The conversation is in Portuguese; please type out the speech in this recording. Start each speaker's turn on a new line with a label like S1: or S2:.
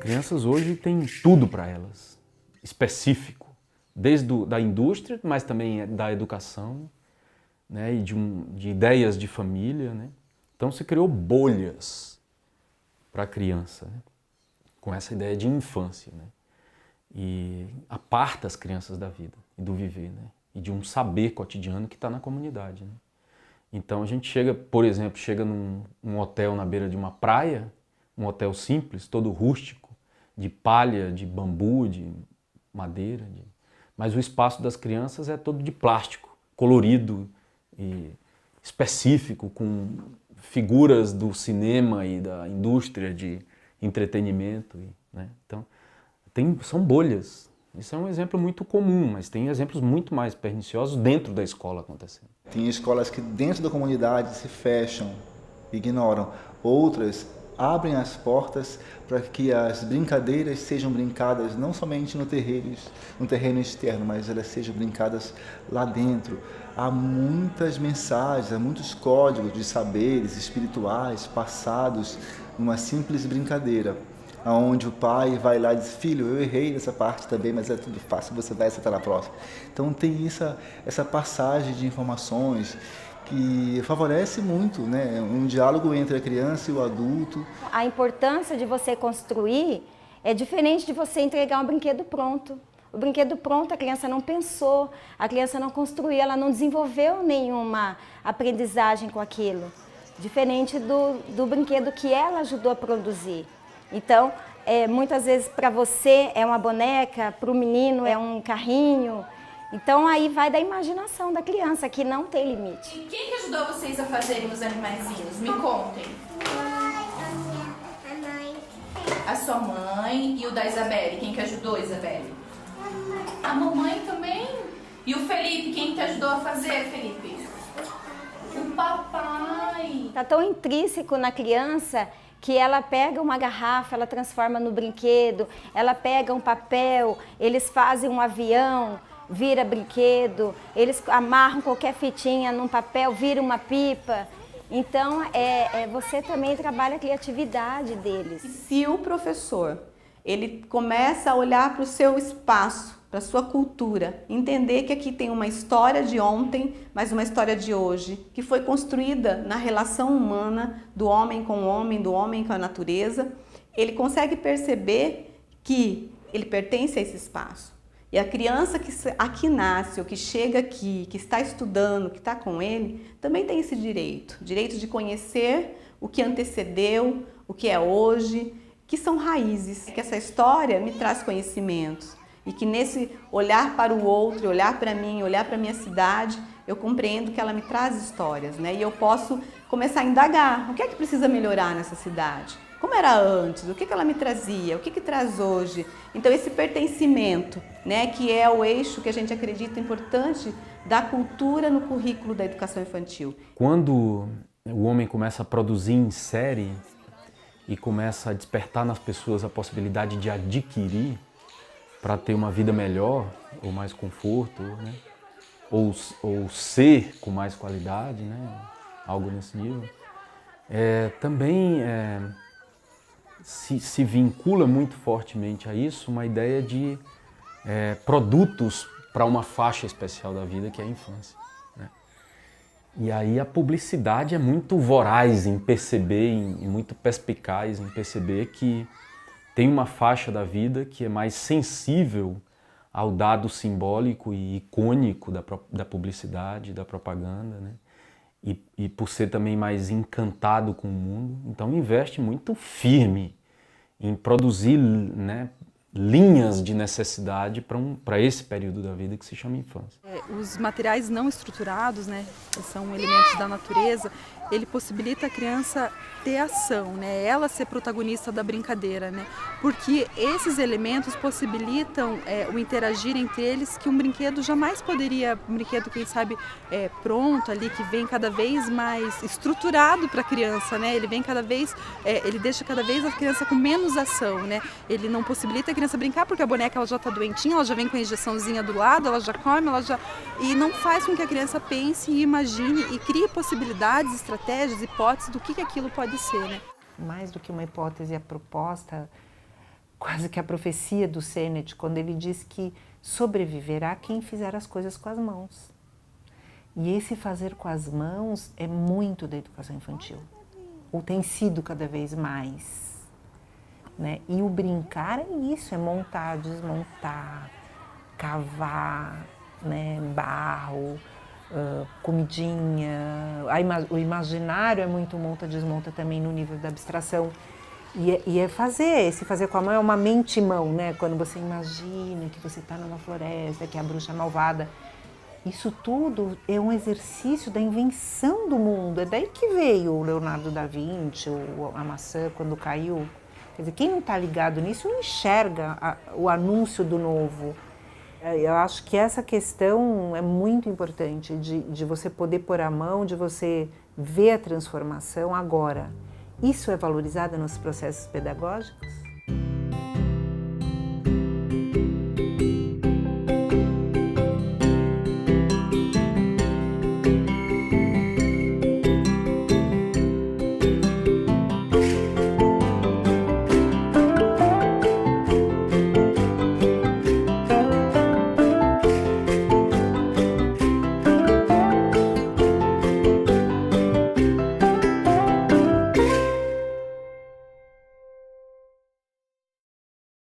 S1: crianças hoje têm tudo para elas, específico, desde da indústria, mas também da educação, né, e de ideias de família, né? Então se criou bolhas para a criança, né, com essa ideia de infância, né? E aparta as crianças da vida e do viver, né? E de um saber cotidiano que está na comunidade, né? Então a gente chega, por exemplo, num hotel na beira de uma praia, um hotel simples, todo rústico, de palha, de bambu, de madeira, mas o espaço das crianças é todo de plástico, colorido e específico, com figuras do cinema e da indústria de entretenimento, né? Então são bolhas. Isso é um exemplo muito comum, mas tem exemplos muito mais perniciosos dentro da escola acontecendo.
S2: Tem escolas que dentro da comunidade se fecham, ignoram. Outras abrem as portas para que as brincadeiras sejam brincadas não somente no terreno externo, mas elas sejam brincadas lá dentro. Há muitas mensagens, há muitos códigos de saberes espirituais passados numa simples brincadeira, onde o pai vai lá e diz: filho, eu errei nessa parte também, mas é tudo fácil, você vai acertar na próxima. Então tem essa passagem de informações que favorece muito, né, um diálogo entre a criança e o adulto.
S3: A importância de você construir é diferente de você entregar um brinquedo pronto. O brinquedo pronto a criança não pensou, a criança não construiu, ela não desenvolveu nenhuma aprendizagem com aquilo. Diferente do brinquedo que ela ajudou a produzir. Então, muitas vezes para você é uma boneca, para o menino é um carrinho. Então aí vai da imaginação da criança, que não tem limite.
S4: E quem que ajudou vocês a fazerem os animaizinhos? Me contem.
S5: A mãe.
S4: A sua mãe e o da Isabelle. Quem que ajudou, Isabelle? A mamãe também? E o Felipe, quem que ajudou a fazer, Felipe? O papai.
S3: Tá tão intrínseco na criança que ela pega uma garrafa, ela transforma no brinquedo, ela pega um papel, eles fazem um avião, vira brinquedo, eles amarram qualquer fitinha num papel, vira uma pipa. Então, você também trabalha a criatividade deles.
S6: Se o professor ele começa a olhar para o seu espaço, para a sua cultura, entender que aqui tem uma história de ontem, mas uma história de hoje, que foi construída na relação humana do homem com o homem, do homem com a natureza, ele consegue perceber que ele pertence a esse espaço. E a criança que aqui nasce, ou que chega aqui, que está estudando, que está com ele, também tem esse direito de conhecer o que antecedeu, o que é hoje, que são raízes, que essa história me traz conhecimentos. E que nesse olhar para o outro, olhar para mim, olhar para a minha cidade, eu compreendo que ela me traz histórias, né? E eu posso começar a indagar, o que é que precisa melhorar nessa cidade? Como era antes? O que ela me trazia? O que traz hoje? Então esse pertencimento, né, que é o eixo que a gente acredita importante da cultura no currículo da educação infantil.
S1: Quando o homem começa a produzir em série e começa a despertar nas pessoas a possibilidade de adquirir para ter uma vida melhor, ou mais conforto, né? ou ser com mais qualidade, né? Algo nesse nível, também se vincula muito fortemente a isso uma ideia de produtos para uma faixa especial da vida, que é a infância, né? E aí a publicidade é muito voraz em perceber, e muito perspicaz em perceber que tem uma faixa da vida que é mais sensível ao dado simbólico e icônico da publicidade, da propaganda, né? E por ser também mais encantado com o mundo, então investe muito firme em produzir, né, linhas de necessidade para esse período da vida que se chama infância.
S7: Os materiais não estruturados, né, que são elementos da natureza, ele possibilita a criança ter ação, né, ela ser protagonista da brincadeira, né, porque esses elementos possibilitam o interagir entre eles que um brinquedo jamais poderia, um brinquedo, quem sabe, pronto ali, que vem cada vez mais estruturado para a criança, né, ele vem cada vez, ele deixa cada vez a criança com menos ação, né, ele não possibilita a criança brincar porque a boneca ela já está doentinha, ela já vem com a injeçãozinha do lado, ela já come, e não faz com que a criança pense e imagine e crie possibilidades, estratégias, hipóteses do que aquilo pode ser, né?
S8: Mais do que uma hipótese, a proposta
S5: quase que a profecia do Sennett, quando ele diz que sobreviverá quem fizer as coisas com as mãos. E esse fazer com as mãos é muito da educação infantil, ou tem sido cada vez mais, né? E o brincar é isso, é montar, desmontar, cavar, né? Barro, comidinha. O imaginário é muito monta, desmonta também no nível da abstração. E é fazer, esse fazer com a mão é uma mente-mão, né? Quando você imagina que você está numa floresta, que é a bruxa malvada. Isso tudo é um exercício da invenção do mundo. É daí que veio o Leonardo da Vinci, a maçã quando caiu. Quer dizer, quem não está ligado nisso não enxerga o anúncio do novo. Eu acho que essa questão é muito importante, de você poder pôr a mão, de você ver a transformação agora. Isso é valorizado nos processos pedagógicos?